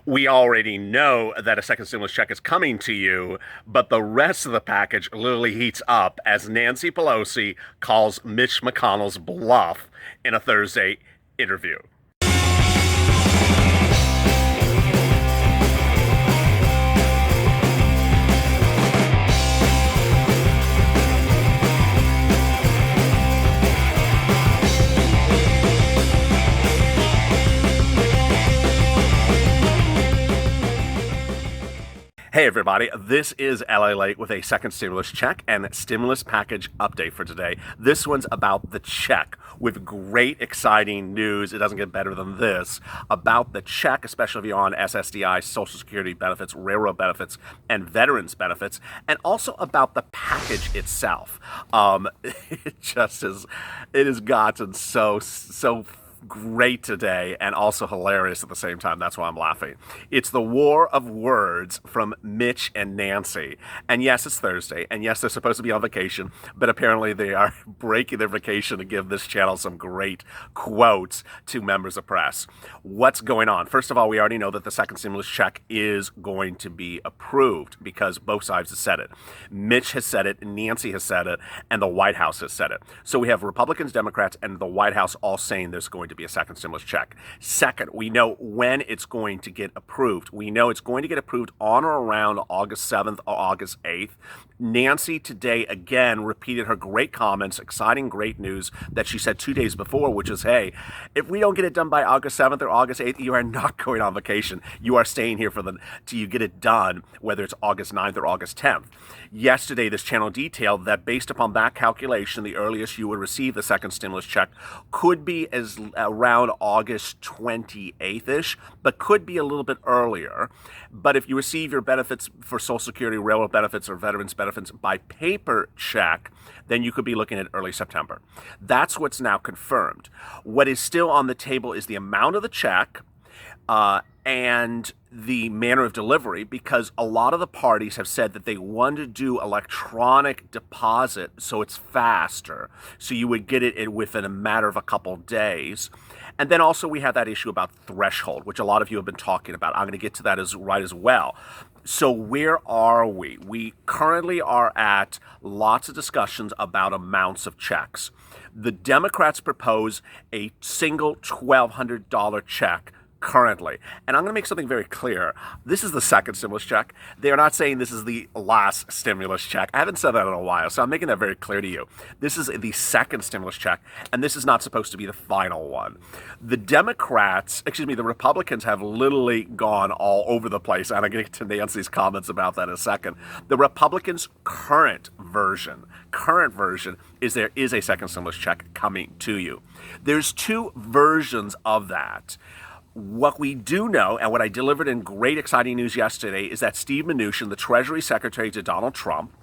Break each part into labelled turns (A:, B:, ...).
A: We already know that a second stimulus check is coming to you, but the rest of the package literally heats up as Nancy Pelosi calls Mitch McConnell's bluff in a Thursday interview. Hey everybody, this is LA Late with a second stimulus check and stimulus package update for today. This one's about the check with great exciting news. It doesn't get better than this about the check, especially if you're on SSDI, Social Security benefits, railroad benefits, and veterans benefits, and also about the package itself. It has gotten so great today and also hilarious at the same time. That's why I'm laughing. It's the war of words from Mitch and Nancy. And yes, it's Thursday. And yes, they're supposed to be on vacation, but apparently they are breaking their vacation to give this channel some great quotes to members of press. What's going on? First of all, we already know that the second stimulus check is going to be approved because both sides have said it. Mitch has said it, Nancy has said it, and the White House has said it. So we have Republicans, Democrats, and the White House all saying there's going to be a second stimulus check. Second, we know when it's going to get approved. We know it's going to get approved on or around August 7th or August 8th. Nancy today again repeated her great comments, exciting great news that she said 2 days before, which is, hey, if we don't get it done by August 7th or August 8th, you are not going on vacation. You are staying here till you get it done, whether it's August 9th or August 10th. Yesterday, this channel detailed that based upon that calculation, the earliest you would receive the second stimulus check could be as around August 28th-ish, but could be a little bit earlier. But if you receive your benefits for Social Security, railroad benefits, or veterans benefits by paper check, then you could be looking at early September. That's what's now confirmed. What is still on the table is the amount of the check, and the manner of delivery, because a lot of the parties have said that they want to do electronic deposit so it's faster, so you would get it within a matter of a couple days. And then also we have that issue about threshold, which a lot of you have been talking about. I'm going to get to that as well. So where are we? We currently are at lots of discussions about amounts of checks. The Democrats propose a single $1,200 check currently. And I'm going to make something very clear. This is the second stimulus check. They are not saying this is the last stimulus check. I haven't said that in a while, so I'm making that very clear to you. This is the second stimulus check, and this is not supposed to be the final one. The Republicans have literally gone all over the place, and I'm going to get to Nancy's comments about that in a second. The Republicans' current version is there is a second stimulus check coming to you. There's two versions of that. What we do know, and what I delivered in great exciting news yesterday, is that Steve Mnuchin, the Treasury Secretary to Donald Trump,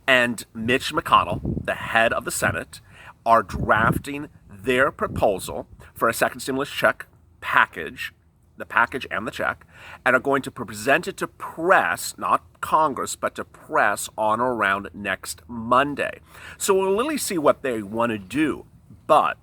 A: and Mitch McConnell, the head of the Senate, are drafting their proposal for a second stimulus check package, the package and the check, and are going to present it to press, not Congress, but to press on or around next Monday. So we'll really see what they want to do. But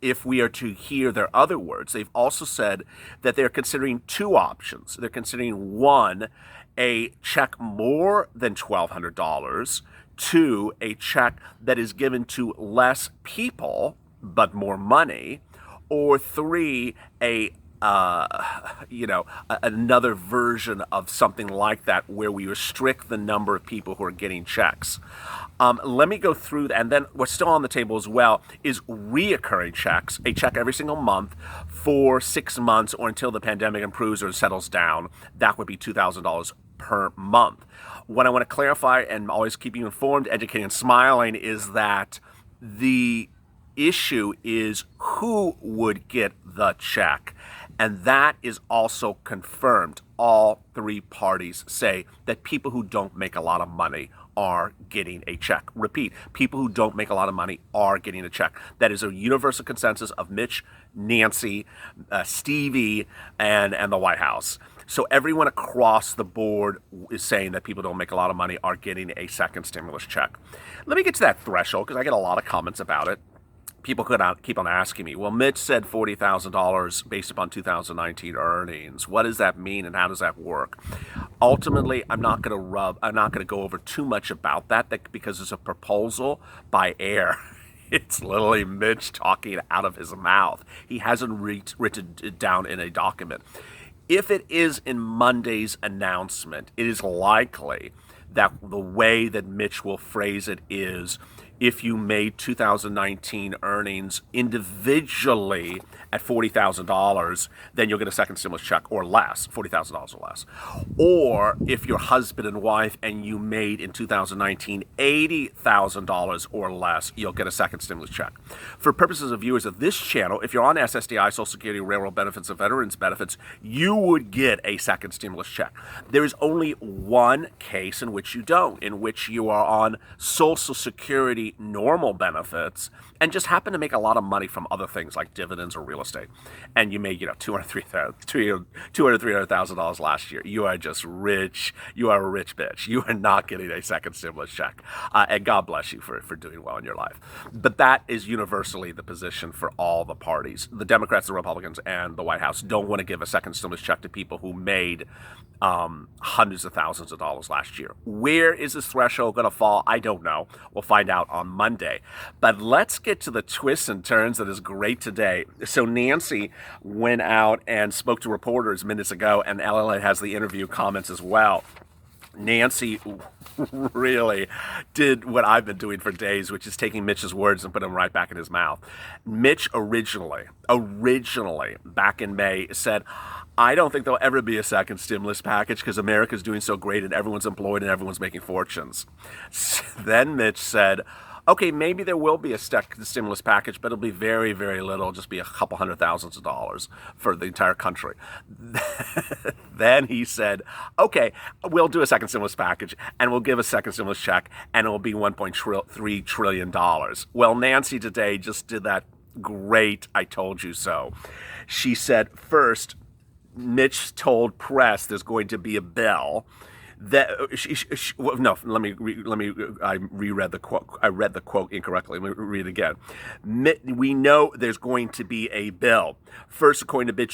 A: if we are to hear their other words, they've also said that they're considering two options. They're considering, one, a check more than $1,200, two, a check that is given to less people but more money, or three, another version of something like that where we restrict the number of people who are getting checks. Let me go through, and then what's still on the table as well is reoccurring checks, a check every single month for 6 months or until the pandemic improves or settles down. That would be $2,000 per month. What I want to clarify, and always keep you informed, educating, and smiling, is that the issue is who would get the check. And that is also confirmed. All three parties say that people who don't make a lot of money are getting a check. Repeat, people who don't make a lot of money are getting a check. That is a universal consensus of Mitch, Nancy, Stevie, and the White House. So everyone across the board is saying that people who don't make a lot of money are getting a second stimulus check. Let me get to that threshold because I get a lot of comments about it. people could keep on asking me, well, Mitch said $40,000 based upon 2019 earnings. What does that mean and how does that work? Ultimately, I'm not going to go over too much about that because it's a proposal by air. It's literally Mitch talking out of his mouth. He hasn't written it down in a document. If it is in Monday's announcement, it is likely that the way that Mitch will phrase it is, if you made 2019 earnings individually at $40,000, then you'll get a second stimulus check or less, $40,000 or less. Or if you're husband and wife and you made in 2019 $80,000 or less, you'll get a second stimulus check. For purposes of viewers of this channel, if you're on SSDI, Social Security, Railroad benefits, and Veterans benefits, you would get a second stimulus check. There is only one case in which you don't, in which you are on Social Security normal benefits and just happen to make a lot of money from other things like dividends or real estate, and you made $200,000-$300,000 last year. You are just rich. You are a rich bitch. You are not getting a second stimulus check, and God bless you for doing well in your life. But that is universally the position for all the parties. The Democrats, the Republicans, and the White House don't want to give a second stimulus check to people who made hundreds of thousands of dollars last year. Where is this threshold going to fall? I don't know. We'll find out on Monday. But let's get to the twists and turns that is great today. So Nancy went out and spoke to reporters minutes ago, and LLA has the interview comments as well. Nancy really did what I've been doing for days, which is taking Mitch's words and putting them right back in his mouth. Mitch originally, back in May, said, I don't think there'll ever be a second stimulus package because America's doing so great and everyone's employed and everyone's making fortunes. Then Mitch said, okay, maybe there will be a stimulus package, but it'll be very, very little. It'll just be a couple $100,000s for the entire country. Then he said, okay, we'll do a second stimulus package and we'll give a second stimulus check and it'll be $1.3 trillion. Well, Nancy today just did that great I told you so. She said, first, Mitch told press there's going to be a bill that I reread the quote. I read the quote incorrectly. Let me read it again. We know there's going to be a bill. First, according to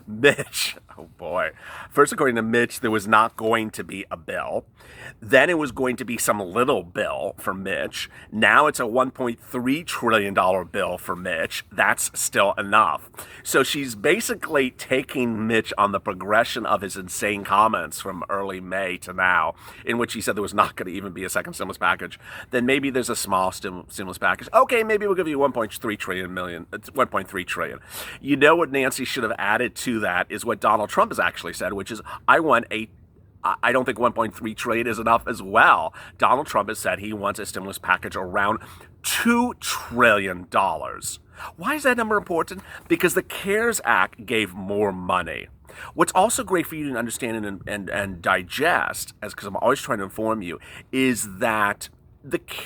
A: Mitch. Oh boy. First, according to Mitch, there was not going to be a bill. Then it was going to be some little bill for Mitch. Now it's a $1.3 trillion bill for Mitch. That's still enough. So she's basically taking Mitch on the progression of his insane comments from early May to now, in which he said there was not going to even be a second stimulus package. Then maybe there's a small stimulus package. Okay, maybe we'll give you $1.3 trillion. You know what Nancy should have added to that is what Donald Trump has actually said, which is, I don't think $1.3 trillion is enough as well. Donald Trump has said he wants a stimulus package around $2 trillion. Why is that number important? Because the CARES Act gave more money. What's also great for you to understand and digest, because I'm always trying to inform you, is that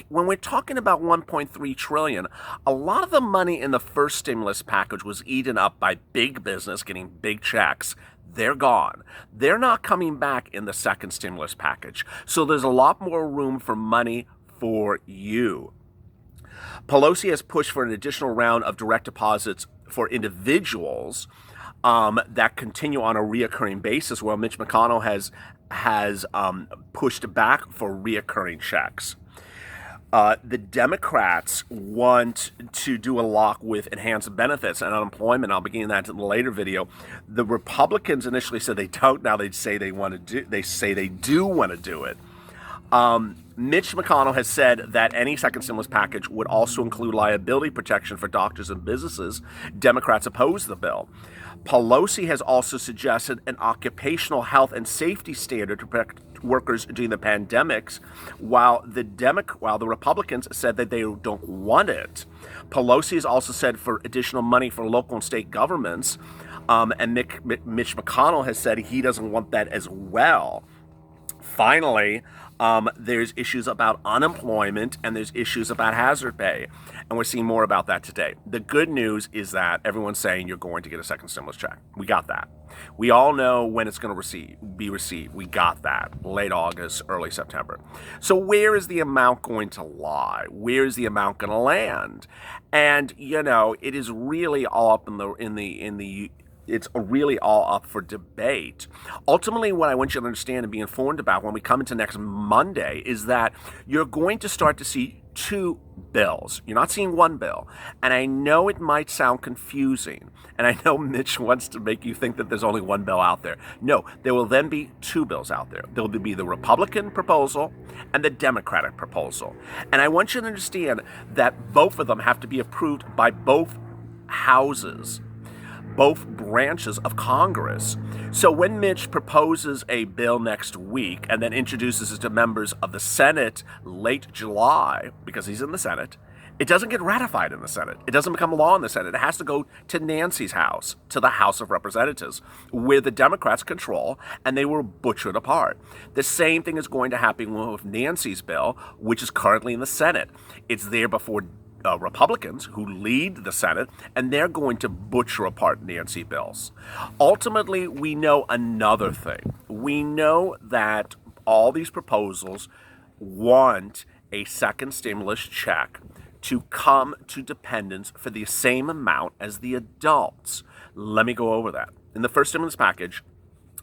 A: when we're talking about $1.3 trillion, a lot of the money in the first stimulus package was eaten up by big business getting big checks. They're gone. They're not coming back in the second stimulus package. So there's a lot more room for money for you. Pelosi has pushed for an additional round of direct deposits for individuals that continue on a reoccurring basis, while Mitch McConnell has pushed back for reoccurring checks. The Democrats want to do a lot with enhanced benefits and unemployment. I'll begin that in the later video. The Republicans initially said they don't. Now they say they want to do. They say they do want to do it. Mitch McConnell has said that any second stimulus package would also include liability protection for doctors and businesses. Democrats oppose the bill. Pelosi has also suggested an occupational health and safety standard to protect workers during the pandemics, while the Republicans said that they don't want it. Pelosi has also said for additional money for local and state governments, and Mitch McConnell has said he doesn't want that as well. Finally, there's issues about unemployment and there's issues about hazard pay. And we're seeing more about that today. The good news is that everyone's saying you're going to get a second stimulus check. We got that. We all know when it's going to be received. We got that late August, early September. So where is the amount going to lie? Where is the amount going to land? And it is really all up in the it's really all up for debate. Ultimately, what I want you to understand and be informed about when we come into next Monday is that you're going to start to see two bills. You're not seeing one bill. And I know it might sound confusing. And I know Mitch wants to make you think that there's only one bill out there. No, there will then be two bills out there. There will be the Republican proposal and the Democratic proposal. And I want you to understand that both of them have to be approved by both houses, both branches of Congress. So when Mitch proposes a bill next week and then introduces it to members of the Senate late July, because he's in the Senate, it doesn't get ratified in the Senate. It doesn't become law in the Senate. It has to go to Nancy's house, to the House of Representatives, where the Democrats control, and they were butchered apart. The same thing is going to happen with Nancy's bill, which is currently in the Senate. It's there before Republicans who lead the Senate, and they're going to butcher apart Nancy bills. Ultimately, we know another thing. We know that all these proposals want a second stimulus check to come to dependents for the same amount as the adults. Let me go over that. In the first stimulus package,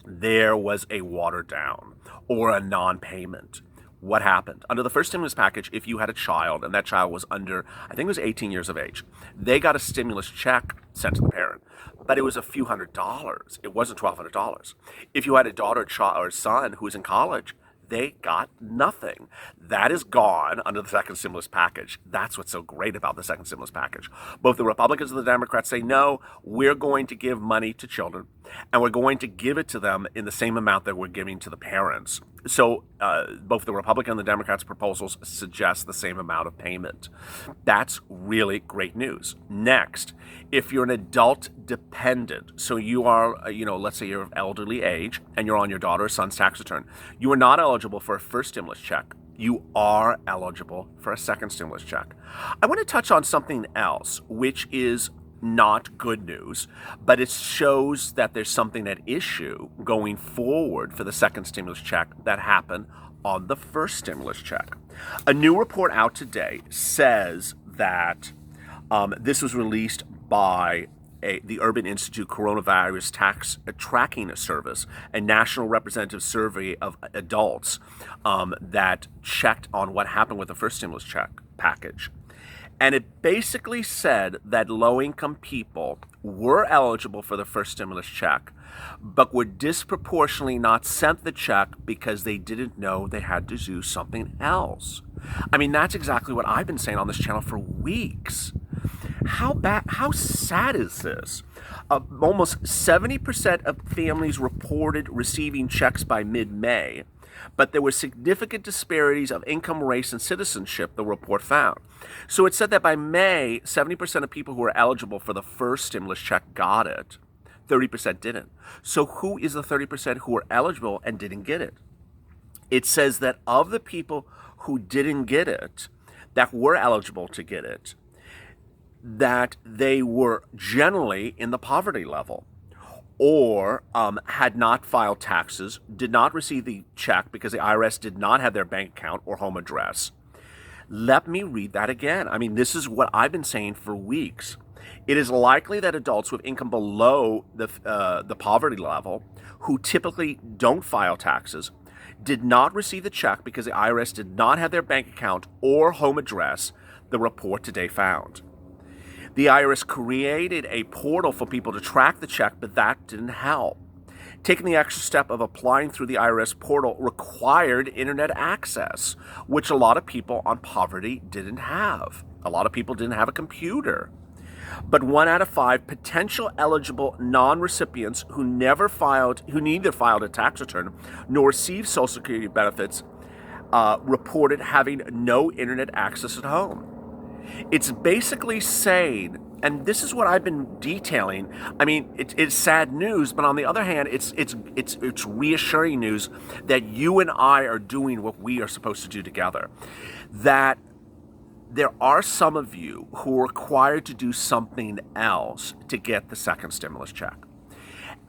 A: there was a watered down or a non-payment. What happened? Under the first stimulus package, if you had a child and that child was under, I think it was 18 years of age, they got a stimulus check sent to the parent. But it was a few $100s. It wasn't $1,200. If you had a daughter or son who was in college, they got nothing. That is gone under the second stimulus package. That's what's so great about the second stimulus package. Both the Republicans and the Democrats say, no, we're going to give money to children, and we're going to give it to them in the same amount that we're giving to the parents. So both the Republican and the Democrats' proposals suggest the same amount of payment. That's really great news. Next, if you're an adult dependent, so you are, let's say you're of elderly age and you're on your daughter or son's tax return, you are not eligible for a first stimulus check. You are eligible for a second stimulus check. I want to touch on something else, which is not good news, but it shows that there's something at issue going forward for the second stimulus check that happened on the first stimulus check. A new report out today says that this was released by the Urban Institute Coronavirus Tax Tracking Service, a national representative survey of adults that checked on what happened with the first stimulus check package. And it basically said that low-income people were eligible for the first stimulus check, but were disproportionately not sent the check because they didn't know they had to do something else. I mean, that's exactly what I've been saying on this channel for weeks. How sad is this? Almost 70% of families reported receiving checks by mid-May, but there were significant disparities of income, race, and citizenship, the report found. So it said that by May, 70% of people who were eligible for the first stimulus check got it. 30% didn't. So who is the 30% who were eligible and didn't get it? It says that of the people who didn't get it, that were eligible to get it, that they were generally in the poverty level, or had not filed taxes, did not receive the check because the IRS did not have their bank account or home address. Let me read that again. I mean, this is what I've been saying for weeks. It is likely that adults with income below the poverty level, who typically don't file taxes, did not receive the check because the IRS did not have their bank account or home address, the report today found. The IRS created a portal for people to track the check, but that didn't help. Taking the extra step of applying through the IRS portal required internet access, which a lot of people on poverty didn't have. A lot of people didn't have a computer. But 1 out of 5 potential eligible non-recipients who neither filed a tax return nor received Social Security benefits reported having no internet access at home. It's basically saying, and this is what I've been detailing. I mean, it's sad news, but on the other hand, it's reassuring news that you and I are doing what we are supposed to do together. That there are some of you who are required to do something else to get the second stimulus check.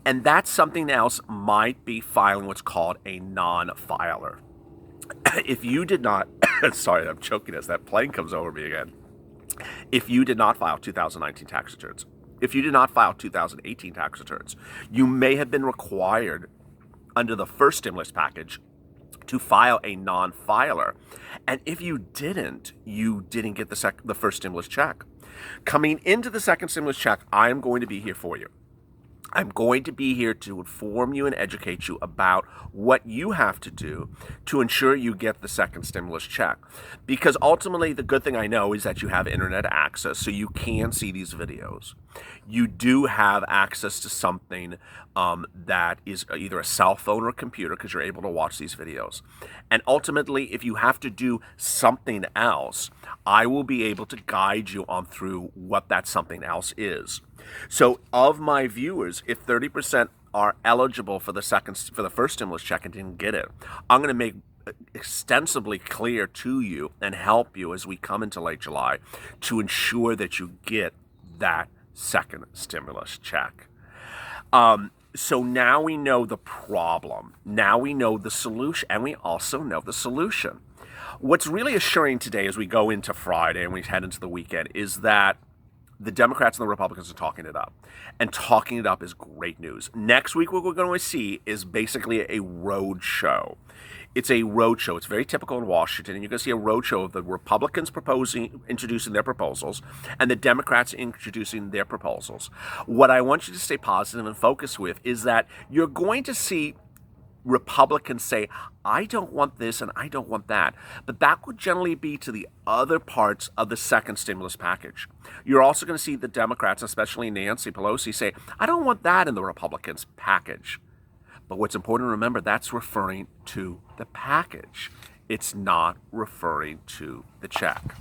A: And that something else might be filing what's called a non-filer. If you did not, sorry, I'm choking as that plane comes over me again. If you did not file 2019 tax returns, if you did not file 2018 tax returns, you may have been required under the first stimulus package to file a non-filer. And if you didn't get the first stimulus check. Coming into the second stimulus check, I am going to be here for you. I'm going to be here to inform you and educate you about what you have to do to ensure you get the second stimulus check. Because ultimately, the good thing I know is that you have internet access, so you can see these videos. You do have access to something that is either a cell phone or a computer, because you're able to watch these videos. And ultimately, if you have to do something else, I will be able to guide you on through what that something else is. So of my viewers, if 30% are eligible for the first stimulus check and didn't get it, I'm going to make extensively clear to you and help you as we come into late July to ensure that you get that second stimulus check. So now we know the problem. Now we know the solution, and we also know the solution. What's really assuring today as we go into Friday and we head into the weekend is that the Democrats and the Republicans are talking it up. And talking it up is great news. Next week, what we're going to see is basically a road show. It's a road show. It's very typical in Washington. And you're going to see a road show of the Republicans introducing their proposals, and the Democrats introducing their proposals. What I want you to stay positive and focus with is that you're going to see Republicans say, I don't want this and I don't want that. But that would generally be to the other parts of the second stimulus package. You're also going to see the Democrats, especially Nancy Pelosi, say, I don't want that in the Republicans' package. But what's important to remember, that's referring to the package. It's not referring to the check.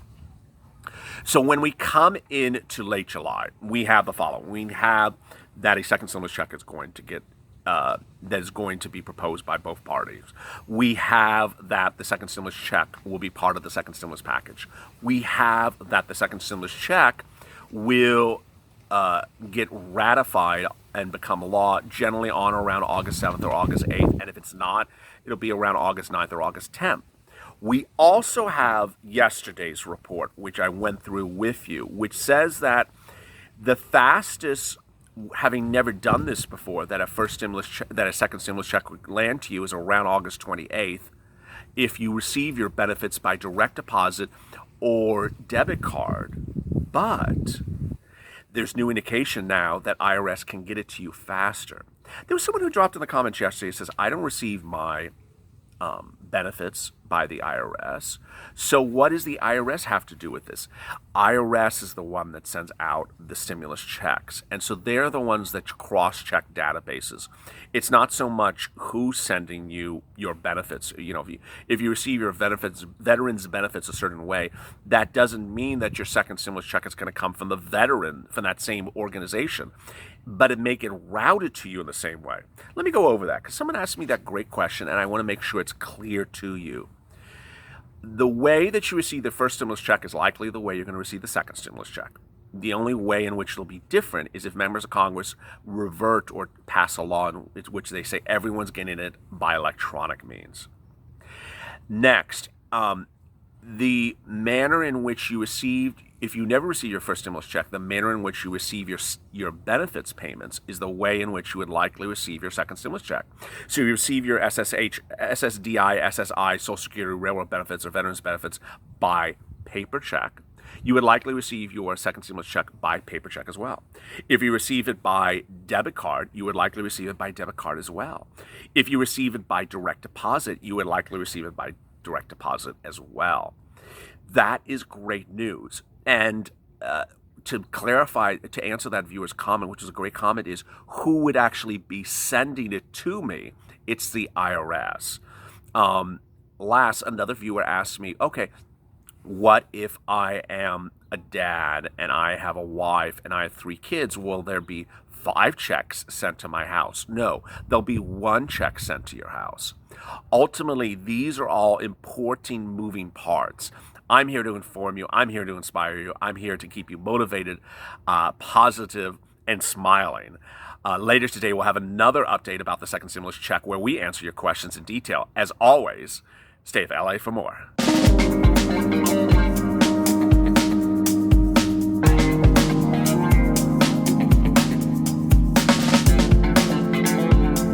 A: So when we come into late July, we have the following. We have that a second stimulus check is going to get that is going to be proposed by both parties. We have that the second stimulus check will be part of the second stimulus package. We have that the second stimulus check will get ratified and become law generally on or around August 7th or August 8th. And if it's not, it'll be around August 9th or August 10th. We also have yesterday's report, which I went through with you, which says that the fastest, having never done this before, that a second stimulus check would land to you is around August 28th if you receive your benefits by direct deposit or debit card. But there's new indication now that IRS can get it to you faster. There was someone who dropped in the comments yesterday and says, I don't receive my benefits by the IRS. So what does the IRS have to do with this? IRS is the one that sends out the stimulus checks. And so they're the ones that cross-check databases. It's not so much who's sending you your benefits. You know, if you receive your veterans benefits a certain way, that doesn't mean that your second stimulus check is going to come from the veteran, from that same organization, but it may get routed to you in the same way. Let me go over that, because someone asked me that great question, and I want to make sure it's clear to you. The way that you receive the first stimulus check is likely the way you're going to receive the second stimulus check. The only way in which it'll be different is if members of Congress revert or pass a law in which they say everyone's getting it by electronic means. Next, the manner in which you received, if you never receive your first stimulus check, the manner in which you receive your benefits payments is the way in which you would likely receive your second stimulus check. So you receive your SSDI, SSI, Social Security, railroad benefits, or veterans benefits by paper check. You would likely receive your second stimulus check by paper check as well. If you receive it by debit card, you would likely receive it by debit card as well. If you receive it by direct deposit, you would likely receive it by direct deposit as well. That is great news. And to clarify, to answer that viewer's comment, which is a great comment, is who would actually be sending it to me? It's the IRS. Last, another viewer asked me, okay, what if I am a dad and I have a wife and I have 3 kids? Will there be 5 checks sent to my house? No, there'll be 1 check sent to your house. Ultimately, these are all important moving parts. I'm here to inform you. I'm here to inspire you. I'm here to keep you motivated, positive, and smiling. Later today, we'll have another update about the second stimulus check where we answer your questions in detail. As always, stay with LA for more.